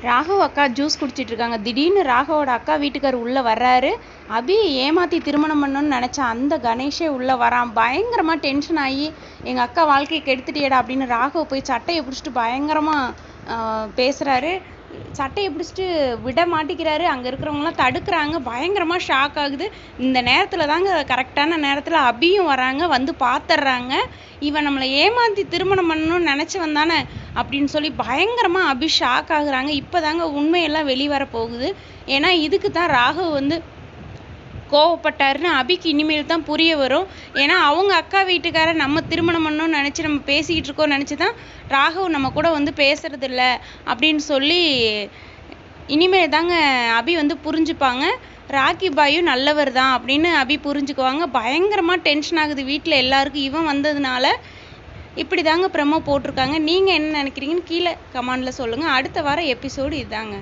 ராகவ் அக்கா ஜூஸ் குடிச்சிட்டு இருக்காங்க. திடீர்னு ராகவோட அக்கா வீட்டுக்கார் உள்ள வர்றாரு. அபி ஏமாத்தி திருமணம் பண்ணணும்னு நினைச்ச அந்த கணேஷே உள்ள வரான். பயங்கரமா டென்ஷன் ஆகி எங்க அக்கா வாழ்க்கையை கெடுத்துட்டியடா அப்படின்னு ராகவ் போய் சட்டையை பிடிச்சிட்டு பயங்கரமா பேசுறாரு. சட்டையை பிடிச்சிட்டு விட மாட்டேங்கிறாரு. அங்க இருக்கிறவங்கலாம் தடுக்கிறாங்க. பயங்கரமா ஷாக் ஆகுது. இந்த நேரத்துல தாங்க கரெக்டான நேரத்துல அபியும் வராங்க. வந்து பாத்துடுறாங்க. இவன் நம்மளை ஏமாத்தி திருமணம் பண்ணணும்னு நினைச்சவன் தானே அப்படின்னு சொல்லி பயங்கரமா அபி ஷாக் ஆகுறாங்க. இப்பதாங்க உண்மையெல்லாம் வெளிவர போகுது. ஏன்னா இதுக்கு தான் ராகவ் வந்து கோவப்பட்டாருன்னு அபிக்கு இனிமேல் தான் புரிய வரும். ஏன்னா அவங்க அக்கா வீட்டுக்கார நம்ம திருமணம் பண்ணணும்னு நினச்சி நம்ம பேசிக்கிட்டு இருக்கோம்னு நினச்சி தான் ராகவ் நம்ம கூட வந்து பேசுறது இல்லை அப்படின்னு சொல்லி இனிமேல் தாங்க அபி வந்து புரிஞ்சுப்பாங்க. ராக்கி பாயும் நல்லவர் தான் அப்படின்னு அபி புரிஞ்சுக்குவாங்க. பயங்கரமாக டென்ஷன் ஆகுது வீட்டில் எல்லாருக்கும் இவன் வந்ததுனால. இப்படி தாங்க ப்ரெமோ போட்டிருக்காங்க. நீங்கள் என்ன நினைக்கிறீங்கன்னு கீழே கமெண்டில் சொல்லுங்கள். அடுத்த வாரம் எபிசோடு இதாங்க.